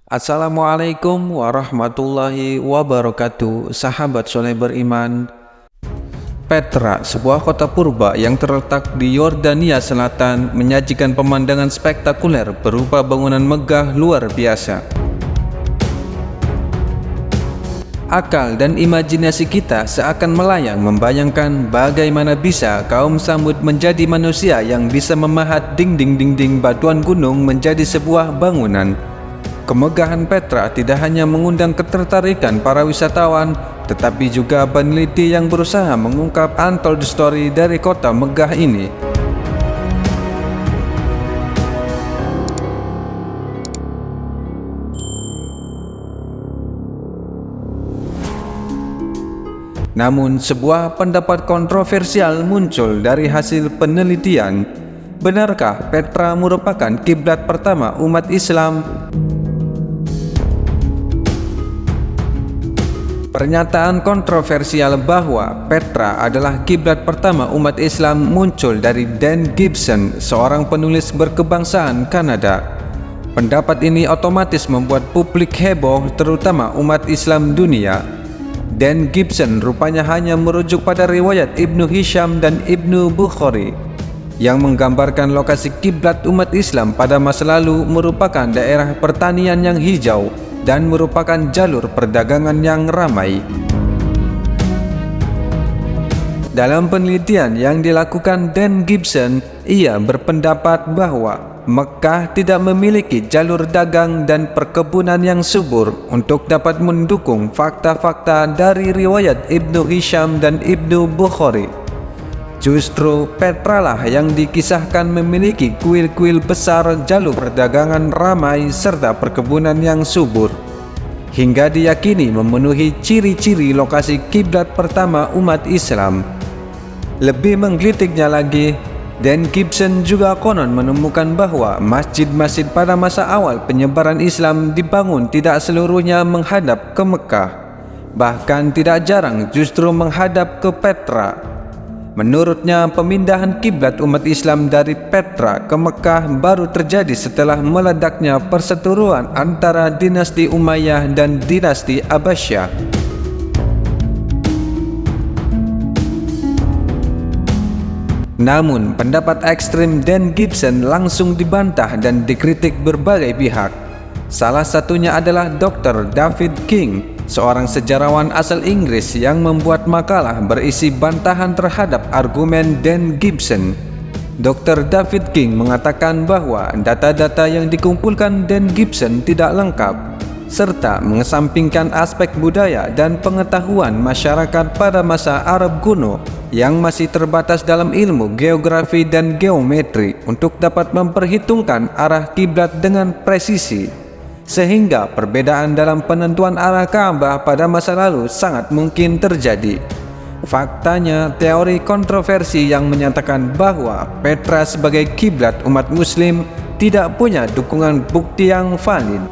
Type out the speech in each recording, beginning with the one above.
Assalamualaikum warahmatullahi wabarakatuh. Sahabat soleh beriman, Petra, sebuah kota purba yang terletak di Yordania Selatan, menyajikan pemandangan spektakuler berupa bangunan megah luar biasa. Akal dan imajinasi kita seakan melayang membayangkan bagaimana bisa kaum Samud menjadi manusia yang bisa memahat dinding-dinding batuan gunung menjadi sebuah bangunan. Kemegahan Petra tidak hanya mengundang ketertarikan para wisatawan, tetapi juga peneliti yang berusaha mengungkap untold story dari kota megah ini. Namun, sebuah pendapat kontroversial muncul dari hasil penelitian. Benarkah Petra merupakan kiblat pertama umat Islam? Pernyataan kontroversial bahwa Petra adalah kiblat pertama umat Islam muncul dari Dan Gibson, seorang penulis berkebangsaan Kanada. Pendapat ini otomatis membuat publik heboh, terutama umat Islam dunia. Dan Gibson rupanya hanya merujuk pada riwayat Ibnu Hisham dan Ibnu Bukhari yang menggambarkan lokasi kiblat umat Islam pada masa lalu merupakan daerah pertanian yang hijau dan merupakan jalur perdagangan yang ramai. Dalam penelitian yang dilakukan Dan Gibson, ia berpendapat bahwa Mekkah tidak memiliki jalur dagang dan perkebunan yang subur untuk dapat mendukung fakta-fakta dari riwayat Ibnu Hisham dan Ibnu Bukhari. Justru Petra lah yang dikisahkan memiliki kuil-kuil besar, jalur perdagangan ramai, serta perkebunan yang subur, hingga diyakini memenuhi ciri-ciri lokasi kiblat pertama umat Islam. Lebih menggelitiknya lagi, Dan Gibson juga konon menemukan bahwa masjid-masjid pada masa awal penyebaran Islam dibangun tidak seluruhnya menghadap ke Mekkah, bahkan tidak jarang justru menghadap ke Petra. Menurutnya, pemindahan kiblat umat Islam dari Petra ke Mekkah baru terjadi setelah meledaknya perseteruan antara dinasti Umayyah dan dinasti Abbasiyah. Namun, pendapat ekstrim Dan Gibson langsung dibantah dan dikritik berbagai pihak. Salah satunya adalah Dr. David King, seorang sejarawan asal Inggris yang membuat makalah berisi bantahan terhadap argumen Dan Gibson. Dr. David King mengatakan bahwa data-data yang dikumpulkan Dan Gibson tidak lengkap, serta mengesampingkan aspek budaya dan pengetahuan masyarakat pada masa Arab kuno yang masih terbatas dalam ilmu geografi dan geometri untuk dapat memperhitungkan arah kiblat dengan presisi, sehingga perbedaan dalam penentuan arah Ka'bah pada masa lalu sangat mungkin terjadi. Faktanya, teori kontroversi yang menyatakan bahwa Petra sebagai kiblat umat Muslim tidak punya dukungan bukti yang valid.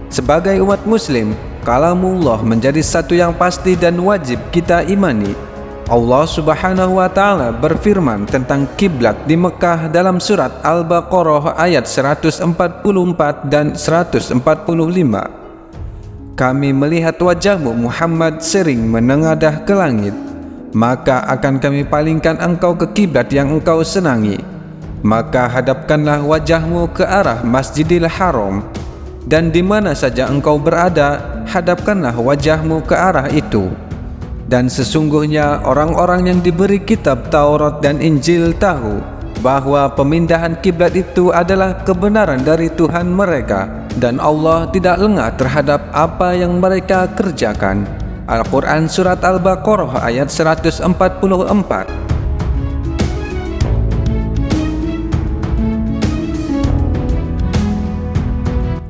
Sebagai umat Muslim, kalamullah menjadi satu yang pasti dan wajib kita imani. Allah Subhanahu wa Ta'ala berfirman tentang kiblat di Mekkah dalam surat Al-Baqarah ayat 144 dan 145. Kami melihat wajahmu Muhammad sering menengadah ke langit, maka akan kami palingkan engkau ke kiblat yang engkau senangi. Maka hadapkanlah wajahmu ke arah Masjidil Haram, dan di mana saja engkau berada, hadapkanlah wajahmu ke arah itu. Dan sesungguhnya orang-orang yang diberi kitab Taurat dan Injil tahu bahwa pemindahan kiblat itu adalah kebenaran dari Tuhan mereka, dan Allah tidak lengah terhadap apa yang mereka kerjakan. Al-Quran Surat Al-Baqarah ayat 144.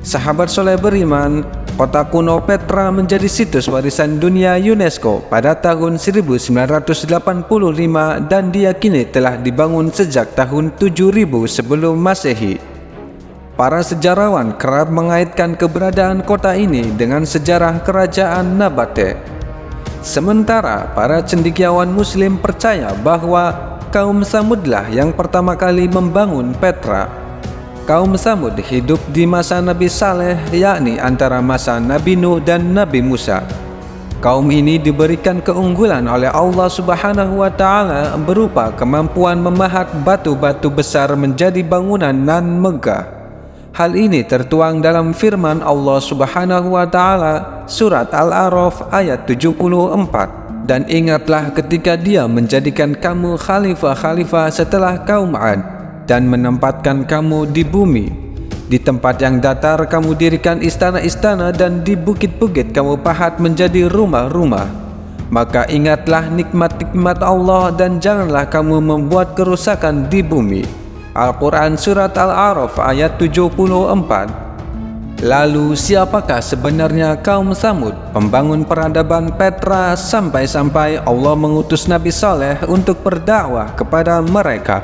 Sahabat soleh beriman, kota kuno Petra menjadi situs warisan dunia UNESCO pada tahun 1985 dan diyakini telah dibangun sejak tahun 7000 sebelum Masehi. Para sejarawan kerap mengaitkan keberadaan kota ini dengan sejarah kerajaan Nabate. Sementara para cendekiawan Muslim percaya bahwa kaum Samudlah yang pertama kali membangun Petra. Kaum Samud hidup di masa Nabi Saleh, yakni antara masa Nabi Nuh dan Nabi Musa. Kaum ini diberikan keunggulan oleh Allah Subhanahu wa Ta'ala berupa kemampuan memahat batu-batu besar menjadi bangunan nan megah. Hal ini tertuang dalam firman Allah Subhanahu wa Ta'ala surat Al-A'raf ayat 74. Dan ingatlah ketika Dia menjadikan kamu khalifah-khalifah setelah kaum 'Ad dan menempatkan kamu di bumi. Di tempat yang datar kamu dirikan istana-istana dan di bukit-bukit kamu pahat menjadi rumah-rumah. Maka ingatlah nikmat-nikmat Allah dan janganlah kamu membuat kerusakan di bumi. Al-Quran Surat Al-A'raf ayat 74. Lalu siapakah sebenarnya kaum Samud, pembangun peradaban Petra, sampai-sampai Allah mengutus Nabi Saleh untuk berdakwah kepada mereka?